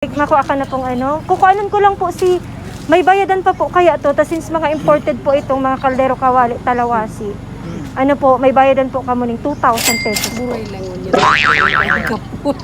Makuha ka na pong ano. Kukuhanan ko lang po si, may bayadan pa po kaya to, since mga imported po itong mga kaldero kawali, talawasi. Ano po, may bayadan po kamo ng 2,000 pesos po. Buhay lang yun. Kaput.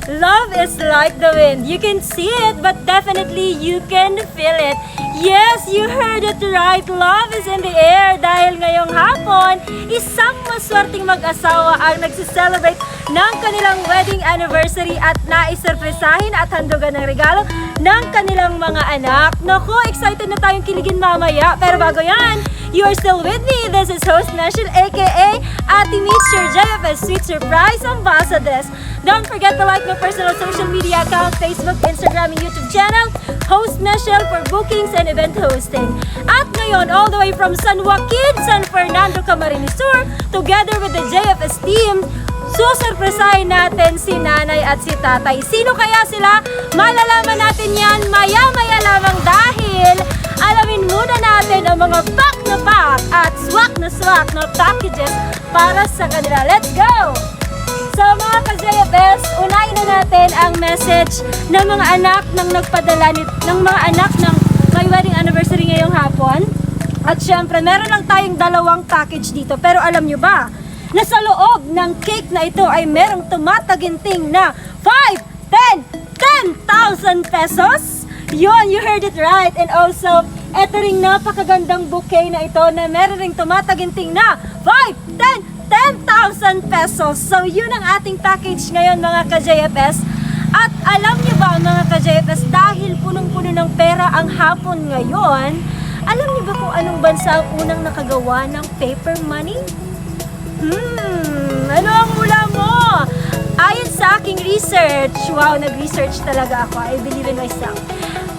Love is like the wind. You can see it, but definitely you can feel it. Yes, you heard it right. Love is in the air dahil ngayong hapon, isang maswerteng mag-asawa ang nagsiselebrate ng kanilang wedding anniversary at naisurpresahin at handugan ng regalo ng kanilang mga anak. Naku, excited na tayong kiligin mamaya. Pero bago yan, you are still with me. This is Host Nashil aka Ate Meets your JFS Sweet Surprise Ambassadors. Don't forget to like my personal social media account, Facebook, Instagram, and YouTube channel, Host Nashil for bookings and event hosting. At ngayon, all the way from San Joaquin San Fernando, Camarines Sur, together with the JFS team, susurpresahin natin si nanay at si tatay. Sino kaya sila? Malalaman natin yan maya-maya lamang dahil alamin muna natin ang mga pack na pack at swak na packages para sa kanila. Let's go! So mga ka-JFS, unahin na natin ang message ng mga anak ng nagpadala ng mga anak ng may wedding anniversary ngayong hapon. At syempre, meron lang tayong dalawang package dito. Pero alam nyo ba, na sa loob ng cake na ito ay merong tumataginting na 10,000 pesos. Yun, you heard it right. And also, eto ring napakagandang bouquet na ito na meron ring tumataginting na 10,000 pesos. So, yun ang ating package ngayon mga ka-JFS. At alam niyo ba mga ka-JFS, dahil punong-puno ng pera ang hapon ngayon, alam niyo ba kung anong bansa ang unang nakagawa ng paper money? Ano ang hula mo? Ayon sa aking research, wow, nag-research talaga ako, I believe in myself.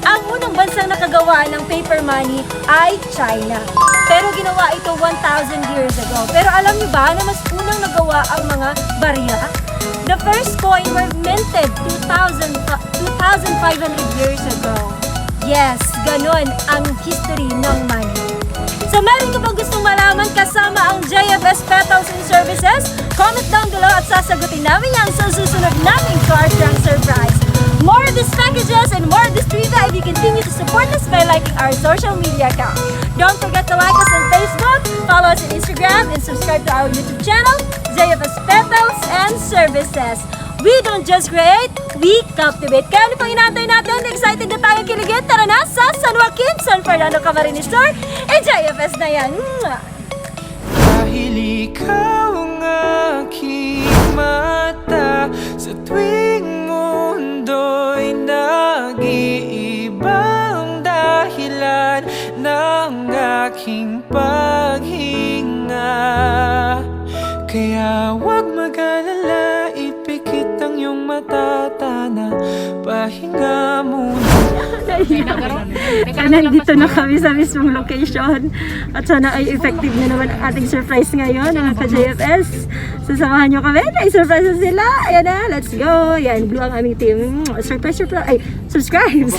Ang unang bansang nakagawa ng paper money ay China. Pero ginawa ito 1,000 years ago. Pero alam niyo ba na mas unang nagawa ang mga barya? The first coin were minted 2,500 years ago. Yes, ganun ang history ng money. So meron ka bang gustong malaman kasama ang JFS Petals and Services? Comment down below at sasagutin namin yan sa susunod naming Car Drunk Surprise. More of these packages and more of this trivia if you continue to support us by liking our social media account. Don't forget to like us on Facebook, follow us on Instagram, and subscribe to our YouTube channel, JFS Petals and Services. We don't just create, we captivate. Kaya ano pang inaantay natin? Excited na tayo kiligin? Tara na sa San Joaquin San Fernando, Camarines Sur. JFS na yan. Dahil ikaw ang aking mata, sa tuwing mundo'y nag-iibang dahilan ng aking paghinga. Kaya huwag mag-alala, ipikit ang iyong matatana, pahinga muna. Nandito na kami sa mismong location at sana ay effective na naman ang ating surprise ngayon mga ka-JFS. Sasamahan nyo kami, na-surprise sila. Ayan na, let's go. Ayan, blue ang aming team. Surprise. Ay, subscribe.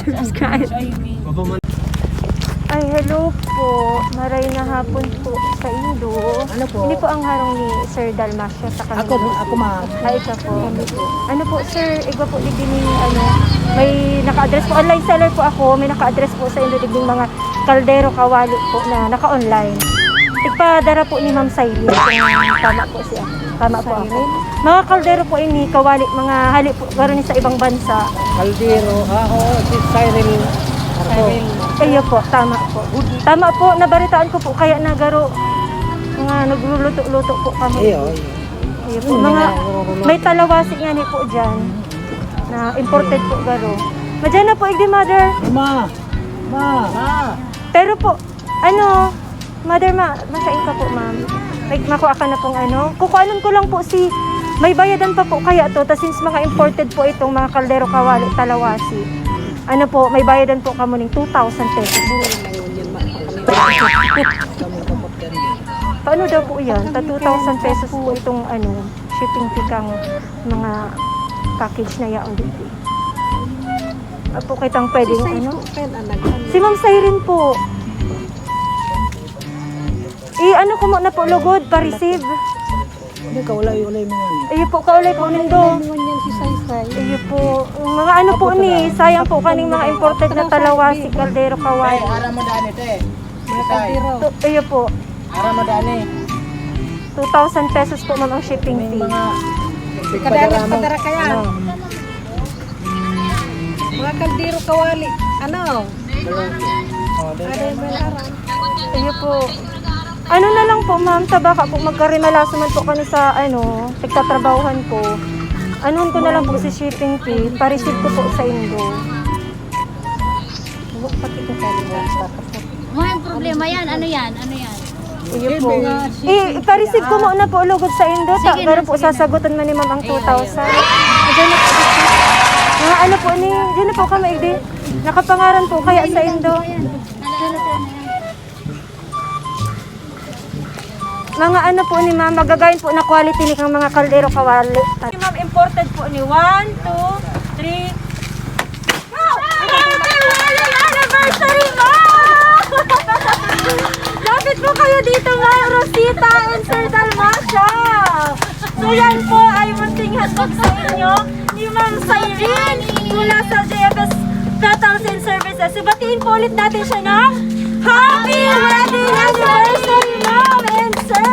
Ay, hello po. Maray na hapon po sa Indo. Ano po? Hindi po ang harong ni Sir Dalmacio sa kanila. Ako ma'am. Ay, ito po. Ano po, sir, iba po ligding may naka-address po. Online seller po ako. May naka-address po sa Indo ligding mga kaldero kawali po na naka-online. Tigpadara po ni Ma'am Cyrene. Tama po siya. Tama po ako. Mga kaldero po ini, kawali, mga hali po, gano'n sa ibang bansa. Kaldero, si Cyrene. Ayo po, tama po. Tama po, nabaritaan ko po, kaya nagaro, mga nagluluto-luto po kami. Ayo po, mga, may talawasi nga ni po dyan, na imported po garo. Madyan na po, igdi mother. Ma. Pero po, mother masain ka po ma'am. Makuha ka na pong kukuhanan ko lang po si, may bayadan pa po kaya to, since mga imported po itong mga kaldero kawali, talawasi. May bayadan po kamo ng 2,000 pesos. Buhay lang yun. Paano daw po yan? 2,000 pesos po itong shipping fee kang mga package na yaon dito. Po kitang pwedeng Si Ma'am Cyrene po. Ano ko muna po lugod pa-receive. Hindi ka ulay-ulay mo yan. Iyo po kaulay po nindo. Yan si Saysay. Iyo po. Mga ano po ni, sayang po kaning mga imported na talawa si Caldero Kaway. Ara mo dani te. Mga kaldero. Iyo po. Ara mo dani. 2,000 pesos po ma'am ang shipping fee. Kadara kaya. Mga kaldero kawali. Ano? Ada yung balaran. Iyo po. Ano na lang po ma'am, tabaka po magkarimalaso man po kani sa nagtatrabahuhan ko. Anuhan ko na lang po si shipping fee, pa-receive ko po sa Indo. Pati ko kaliwa. Ang problema yan, ano yan? Iyo po. Pa-receive ko muna po lugod sa Indo. Pero po sasagutan man ni ma'am ang 2,000. Diyan na po. Mga ano po ni, diyan na po kami din. Nakapangaran po kaya sa Indo. Mga ano po ni ma'am, magagayin po na quality ni kang mga kaldero kawali. Ma'am, imported po ni 1, 2, 3. Happy anniversary, ma'am! Lapit po kayo dito, ma'am, Rosita and Sir Dalmacio. So yan po ay munting hatag sa inyo ni Ma'am Cyrene mula sa JFS Petals and Services. So batiin po ulit natin siya ng Happy Wedding Anniversary, Ma'am and Sir!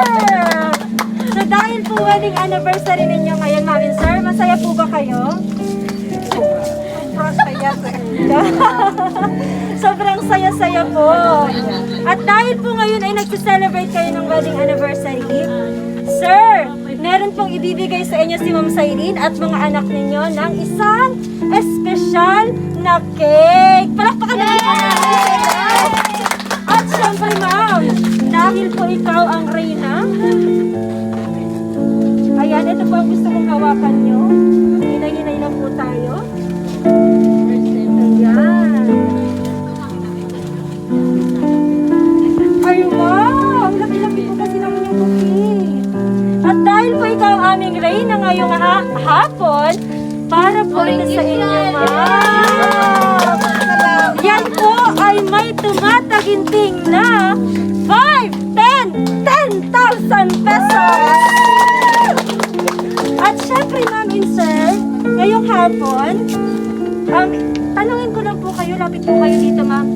So dahil po wedding anniversary ninyo ngayon, Ma'am and Sir, masaya po ba kayo? Sobrang saya-saya po. At dahil po ngayon ay nagsi-celebrate kayo ng wedding anniversary, Sir, meron pong ibibigay sa inyo si Ma'am Cyrene at mga anak ninyo ng isang espesyal na cake. Palakpakan naman po natin. At syempre, Ma'am, dahil po ikaw ang reyna, ayan, ito po ang gusto kong hawakan nyo. Hinay-hinay lang po tayo. Ayan. Ay, wow! Ang laki-laki po kasi ng inyong cookie. At dahil po ikaw ang aming reyna ngayong hapon, para po ito sa inyo, Ma'am. Yan po ay may tumataginting na 10,000 pesos. At syempre, Ma'am and Sir, ngayong hapon, tanungin ko lang po kayo, lapit po kayo dito, Ma'am.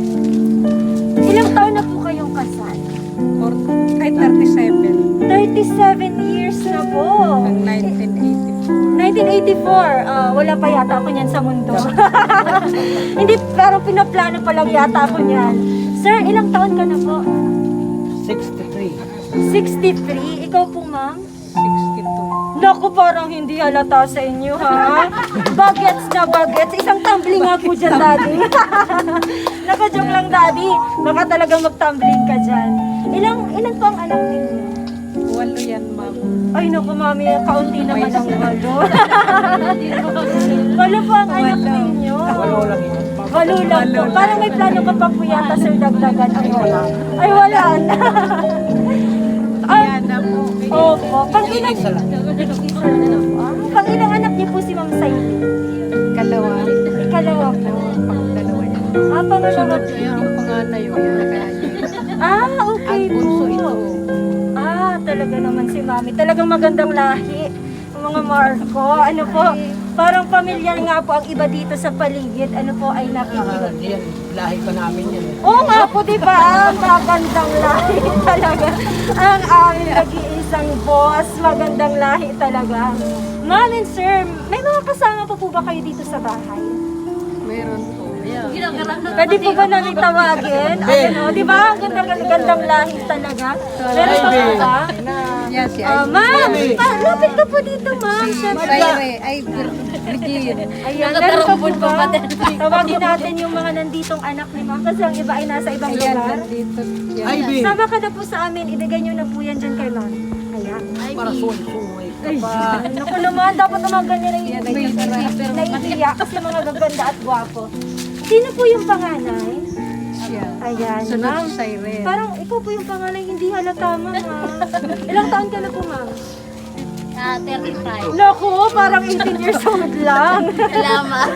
Ilang taon na po kayong kasal? Kahit 37. 37 years na po. Ang 1984, wala pa yata ako niyan sa mundo. Hindi, pero pinaplano pa lang yata ako niyan. Sir, ilang taon ka na po? 63. 63. Ikaw po, Ma'am? 62. Naku, parang hindi halata sa inyo, ha? Bagets na bagets. Isang tumbling nga po dyan, Daddy. Naka-joke lang, Daddy. Baka talagang mag-tumbling ka dyan. Ilan po ang anak ninyo? 8 yan, ma'am. Ay, naku, Mami. Kaunti naman ang 8. Walo po ang anak ninyo. Walo lang yun. 8 lang po. Parang may plano ka pa po yata, Sir, dagdagan. Ay, wala. Ay, wala na. Yan na po. Opo. Pang-ilang Isa lang. Pang-ilang anak niyo po si Ma'am Cyrene? Kalawa. Ikalawa po. Pang-dalawa yan. Pangalawa Sunod po. yung panganay yun. Okay Ang bunso po. ito. Talaga naman si Mami. Talagang magandang lahi. Ang mga Marco. Ano po, parang pamilyar nga po ang iba dito sa paligid. Ano po ay nakikinig. Yan, lahi pa namin yan. Oo nga po, diba? Ang magandang lahi talaga. Ang aming nag-iisang boss. Magandang lahi talaga. Ma'am and Sir, may mga kasama pa po ba kayo dito sa bahay? Meron po. Pwede po ba namin tawagin? Ano, di ba? Ang gandang lahi talaga. Meron pa po ba? Yan si Ma'am, lapit ka po dito, ma'am. Siyempre. Ay, Virgin. Ayan, meron pa po ba? Tawagin natin yung mga nanditong anak ni ma'am kasi ang iba ay nasa ibang Ayan, lugar. nandito. Ivy. Sama ka na po sa amin. Ibigay nyo na po yan dyan kay ma'am. Ayan. Para suway ka pa. Naku naman, dapat naman ganyan ang naiiyak kasi mga gaganda at gwapo. Sino po yung panganay? siya. Ayan, Sunod ma'am. si Cyrene. Parang ikaw po yung pangalan hindi halata, ma'am. Ilang taon ka na po, ma'am? 35. Naku, parang 18 years old lang. Salamat.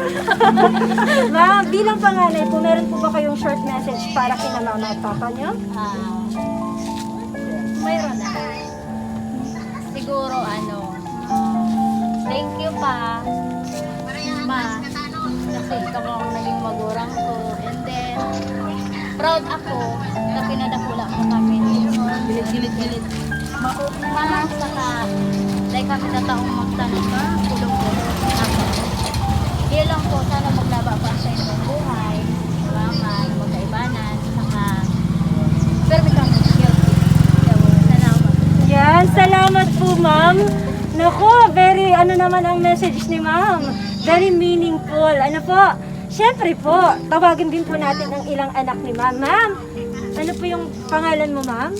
Ma'am, bilang panganay po, meron po ba kayong short message para kina mama at papa niyo? Mayroon na. Siguro thank you pa. Ma, kasi ikaw ang naging magurang ko. And then, proud ako na pinadakula mo kami. Gilit-gilit. Maupma, saka dahil kami na taong magtanong ka, kulong-kulong. Hindi lang po, sana maglaba pa sa inyong buhay. Mama, na magkaibanan. Saka, pero may kami healthy. Salamat. Yan, salamat po, ma'am. Naku, very, naman ang message ni ma'am. Very meaningful. Ano po? Siyempre po, tawagin din po natin ang ilang anak ni ma'am. Ma'am, ano po yung pangalan mo, ma'am?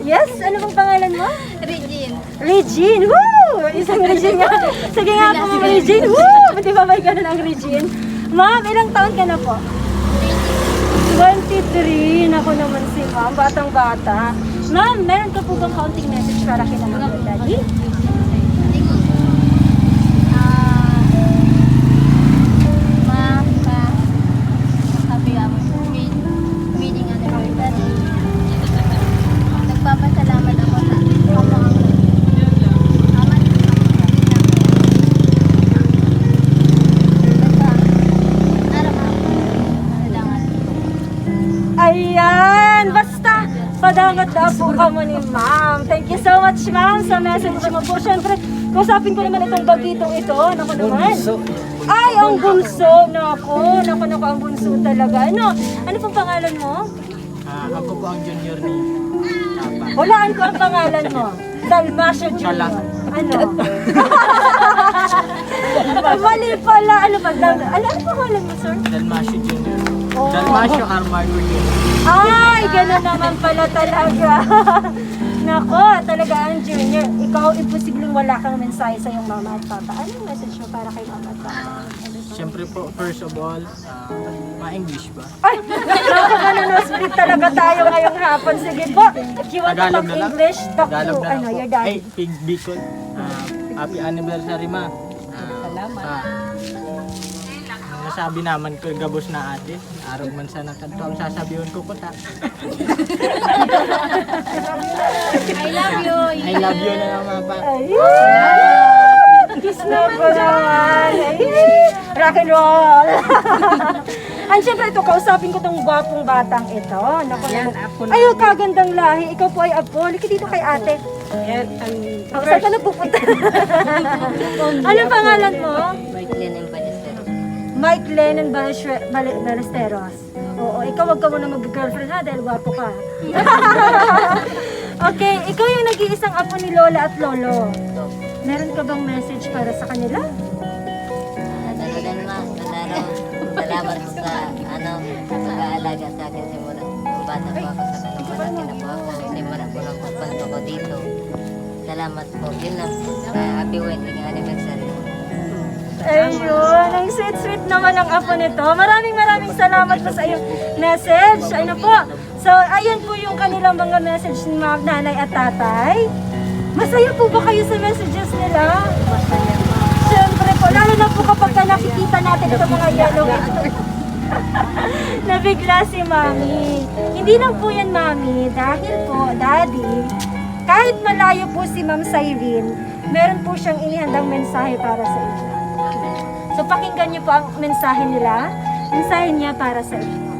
Yes, ano bang pangalan mo? Regine. Regine, woo! Isang Regine nga. Sige nga po, ma'am Regine, woo! Pati ba may ganun ang Regine? Ma'am, ilang taon ka na po? 23. Naku naman si ma'am, batang-bata. Ma'am, meron ka po bang counting message para kina ma'am at daddy? Nagpapasalamat ako sa kamang Ayan, basta padangat na po kamo ni ma'am. Thank you so much, ma'am, sa message mo po. Siyempre, kusapin ko naman itong bagitong ito. Naku naman. Ay, ang bunso. Naku, ang bunso talaga. Ano pong pangalan mo? Ako po ang junior ni Papa. Hulaan ko ang pangalan mo. Dalmacio Jr. Salam. Ano? Mali pala. Ano ba? Ano pangalan mo, sir? Dalmacio Junior. Oh. Dalmacio Armando Junior. Ay, gano'n naman pala talaga. Nako, talaga ang junior. Ikaw, imposibleng wala kang mensahe sa iyong mama at papa. Anong message mo para kay mama at papa? Siyempre po, first of all, ma-English ba? Ay, nakakanonospeed talaga tayo ngayong hapon. Sige po, if you want to Tagalog talk na lang. English, talk Tagalog to na lang po. your dad. Ay, Pig Bicol. Happy anniversary, ma. Salamat. Nasabi naman ko gabos na ate. Araw man sa nakanto ang sasabihin ko po ta. I love you. I love you na lang mga pa. Kiss na po naman. Ay, rock and roll. And syempre ito, kausapin ko tong gwapong batang ito. Naku, Yan, apo na. ay, kagandang lahi. Ikaw po ay apo. Liki dito kay ate. Yan, ang Saan ka na pupunta? Anong pangalan mo? Mike Lennon Ballesteros. Oo, ikaw wag ka muna mag-girlfriend ha dahil gwapo ka. Okay, ikaw yung nag-iisang apo ni Lola at Lolo. Meron ka bang message para sa kanila? Salamat sa pag-aalaga sa akin simula nung bata po ako sa malaki na po ako. Simula po ng pagpanto ko dito. Salamat po. Yun lang. Happy wedding anniversary. Ayun, ang sweet naman ang apo nito. Maraming salamat po sa iyong message. Ano po? So, ayan po yung kanilang mga message ni mga nanay at tatay. Masaya po ba kayo sa messages nila? masaya. Siyempre po, lalo na po kapag nakikita natin sa mga yellow ito. Nabigla si Mami. Hindi lang po yan, Mami, dahil po, Daddy, kahit malayo po si Ma'am Cyrene, meron po siyang inihandang mensahe para sa inyo. So pakinggan niyo po ang mensahe nila. Mensahe niya para sa inyo.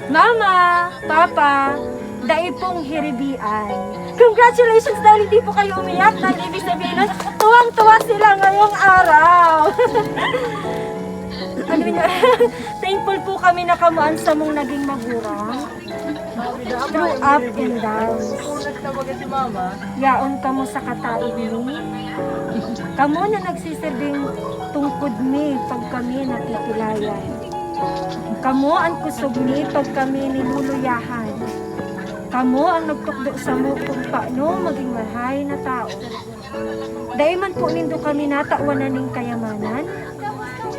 Mama, Papa, daipong hiribian. Congratulations dahil hindi po kayo umiyak. Dahil ibig sabihin nun, tuwang-tuwa sila ngayong araw. Ano niyo? Thankful po kami na kamuan sa mong naging magurang. Through up and downs. Yaon ka mo sa kataib ni. Kamu na nagsisilbing tungkod mi pag kami natitilayan. Kamu ang kusog ni pag kami niluluyahan. Kamu ang nagtukdo sa mo kung paano maging mahay na tao. Dahil man po nindo kami natawan na ning kayamanan,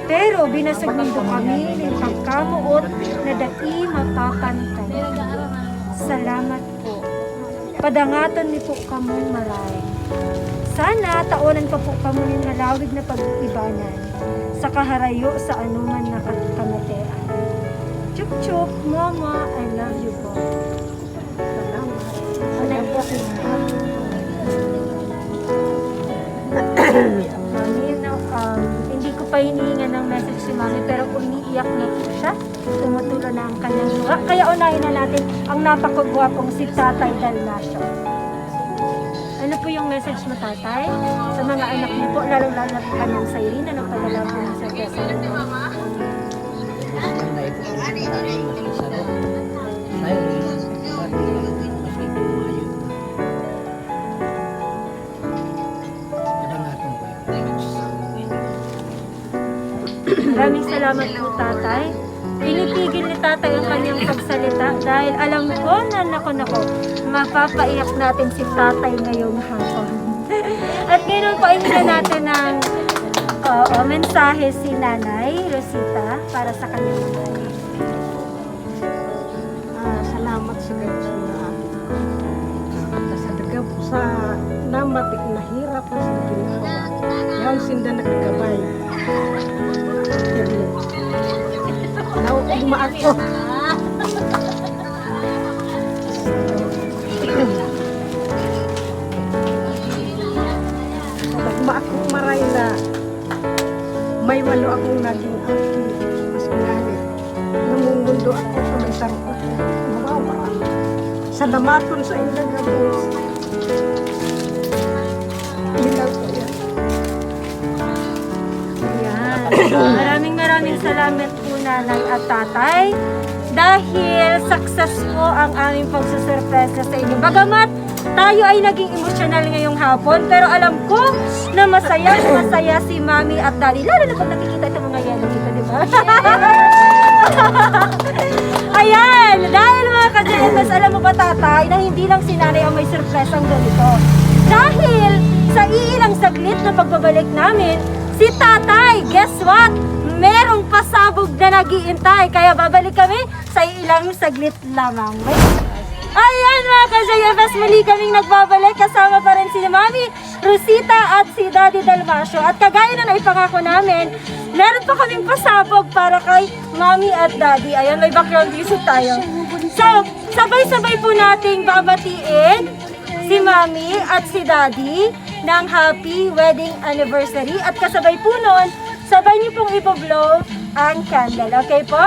Pero binasag mundo kami ng pagkamuot na dai mapapantay. Salamat po. Padangatan ni po kamo maray. Sana taonan pa po kamo ng halawig na pag-ibanan sa kaharayo sa anuman na kamatean. Chup chup, Mama, I love you po. Salamat. Mami, hindi ko pa hinihingan ng message si Mami pero umiiyak na po siya. Tumutulo na ang kanyang luha. Kaya unahin na natin ang napakagwapong si Tatay Dalmacio. Ano po yung message mo, Tatay? Sa mga anak niyo po, lalo-lalo na po kanyang Cyrene, anong padala po ng sorpresa niyo? Maganda ito ang tayo, mas masarap. Tayo, mas ikumayo. Padangatan ko Maraming salamat po, Tatay. Pinipigil ni Tatay ang kanyang pagsalita dahil alam ko na nako, mapapaiyak natin si Tatay ngayong hapon. At ngayon po ay natin ng mensahe si Nanay Rosita para sa kanyang nanay. Salamat sa ganyan na sa dagab sa namatik na hirap na sa ginawa. Yan sinda nagkagabay. Naugma ako. Nagma ako maray na may walo akong naging aki. Mas kinali. Namumundo ako sa may sarap. Mawawa. Sa namaton sa ilang gabos. Ilaw ko yan. Maraming salamat po, Nanay at Tatay, dahil success po ang aming pagsusurpresa sa inyo. Bagamat tayo ay naging emotional ngayong hapon, pero alam ko na masaya si Mami at Daddy. Lalo na pag nakikita itong mga yellow dito, di ba? Ayan! Dahil mga ka-JFS, alam mo ba, Tatay, na hindi lang si Nanay ang may surpresang ganito. Dahil sa iilang saglit na pagbabalik namin, si Tatay, guess what? Merong pasabog na nag-iintay. Kaya babalik kami sa ilang saglit lamang. Ayan mga ka-JFS, muli kaming nagbabalik. Kasama pa rin si Mami Rosita at si Daddy Dalmacio. At kagaya na naipangako namin, meron pa kaming pasabog para kay Mami at Daddy. Ayan, may background music tayo. So, sabay-sabay po nating babatiin si Mami at si Daddy ng happy wedding anniversary. At kasabay po nun, sabay niyo pong ipo-blow ang candle. Okay po?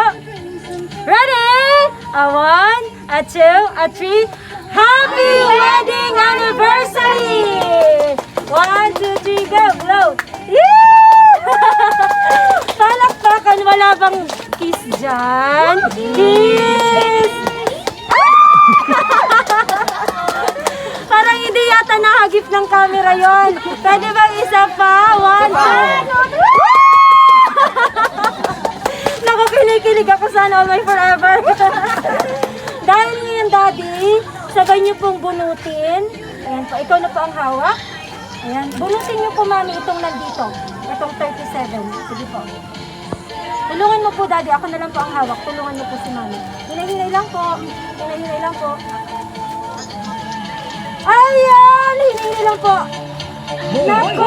Ready? A 1, a 2, a 3. Happy wedding anniversary! 1, 2, 3, go! Blow! Yeah! Palakpakan, wala bang kiss dyan? Kiss! Parang hindi yata nakagip ng camera yon. Pwede ba isa pa? 1, 2, Naku, kinikilig ako sana all my forever. Dahil ngayon, Daddy, sabay niyo pong bunutin. Ayan po, ikaw na po ang hawak. Ayan, bunutin niyo po, Mami, itong nandito. Itong 37. Sige po. Tulungan mo po, Daddy. Ako na lang po ang hawak. Tulungan niyo po si Mami. Hinay-hinay lang po. Hinay-hinay lang po. Ayan! Hinay-hinay lang po. Naku!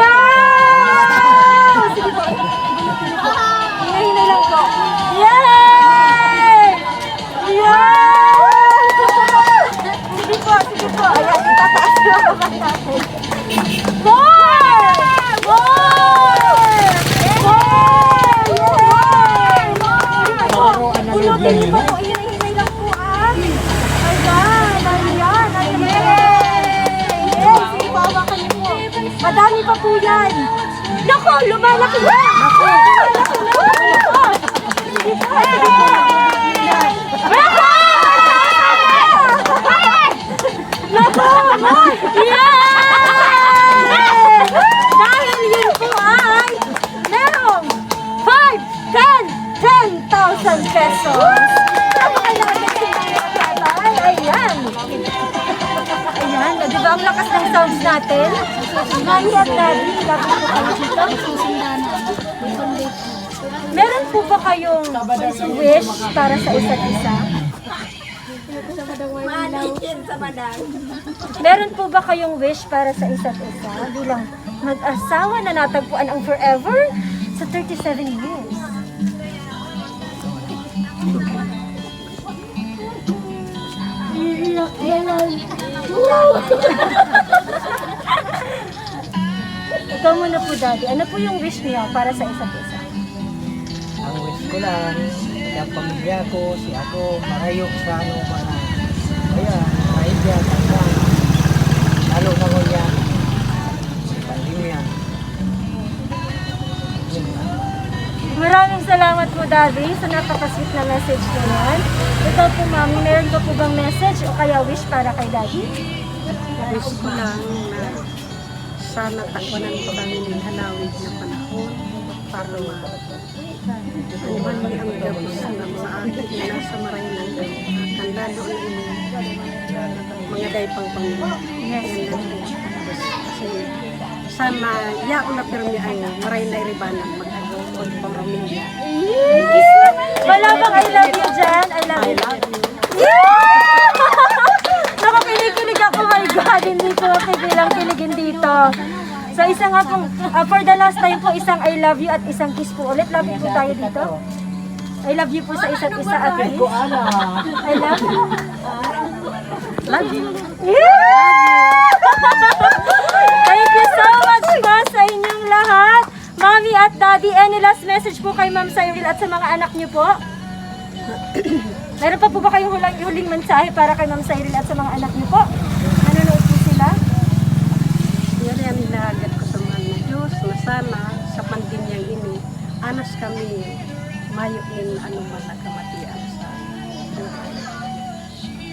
Sige po. Hinay-hinay lang po. Yay! Yay! Sige po, sige po. Ayan, itataas ko naman natin. More! More! More! Yay! Punutin niyo po. Hinay-hinay lang po, ah. Ayan, ayan, ayan. Yes, sige po, hawakan niyo po. Madami pa po yan. Naku, lumalaki na! Naku, lumalaki na! Sige po, sige po. Naku! Yes! Dahil yun po ay merong 10,000 pesos. Napakalaki siya, Tatay. Ayan. Ayan, di ba ang lakas ng sounds natin? Mami at Daddy, lapit po kami dito. Meron po ba kayong wish para sa isa't isa? Meron po ba kayong wish para sa isa't isa bilang mag-asawa na natagpuan ang forever sa 37 years? Ikaw muna po, Daddy. Ano po yung wish niyo para sa isa't isa? Ang wish ko lang, sa pamilya ko, si ako, marayok sa ano mga, ayan, maibya, tangan, lalo na ko yan, pandemya. Yun lang. Maraming salamat po, Daddy, sa napaka-sweet na message na yan. Ikaw po, Mami, meron ka po bang message o kaya wish para kay Daddy? Wish ko lang na sana takwanan pa kami ng halawig na panahon para mabali ang gabos sa akin na nasa Maraylan ang lalo na mga daypang Panginoon. Kasi sana yaon na pirmi ang Maraylan Ribanan mag-agaw o pamilya. Wala bang I love you dyan? I love you. Nakakilig ako, my God. Hindi ko mapigilang kiligin dito. So, isa nga pong, for the last time po, isang I love you at isang kiss po ulit. Love you po tayo dito. I love you po sa isa't isa at kiss. I love you. Love you. Thank you so much po sa inyong lahat. Mommy at Daddy, any last message po kay Ma'am Cyrene at sa mga anak niyo po? Meron pa po ba kayong huling mensahe para kay Ma'am Cyrene at sa mga anak niyo po? Nanonood po sila? Yan ang hinahagat ko sa mga ng Diyos na sana sa pandemyang ini, anas kami mayuin anuman na kamatian sa buhay.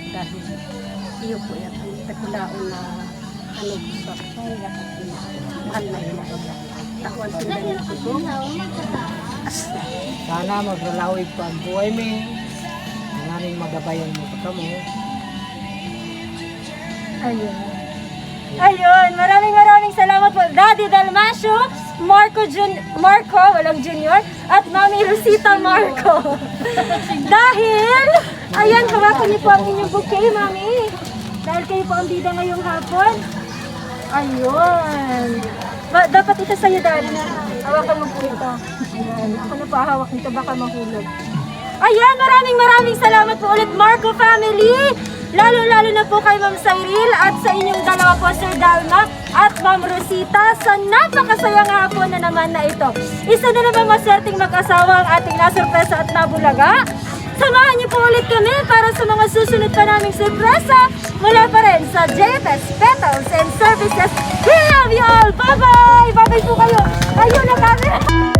Dahil iyo po yan ang takulaon na ano sa mahal na ina. Takwan sila niya po. Sana maglalawig pa ang buhay mo, maraming magabayan mo pa mo. Ayun. Ayun, maraming salamat po. Daddy Dalmacio, Marco, walang junior, at Mami Rosita Marco. Dahil, ayan, hawakan niyo po ang inyong bouquet, Mami. Dahil kayo po ang bida ngayong hapon. Ayun. Dapat ito sa'yo, Daddy. Hawakan mo po ito. Ayan, ako na po hawak nito, baka mahulog. Ayan, maraming salamat po ulit, Marco family. Lalo na po kay Ma'am Cyrene at sa inyong dalawa po, Sir Dalma at Ma'am Rosita, sa napakasayang hapon na naman na ito. Isa na naman maswerteng mag-asawa ang ating nasurpresa at nabulaga. Samahan niyo po ulit kami para sa mga susunod pa naming surpresa mula pa rin sa JFS Petals and Services. We love you all! Bye-bye! Bye-bye po kayo! Ayun na kami!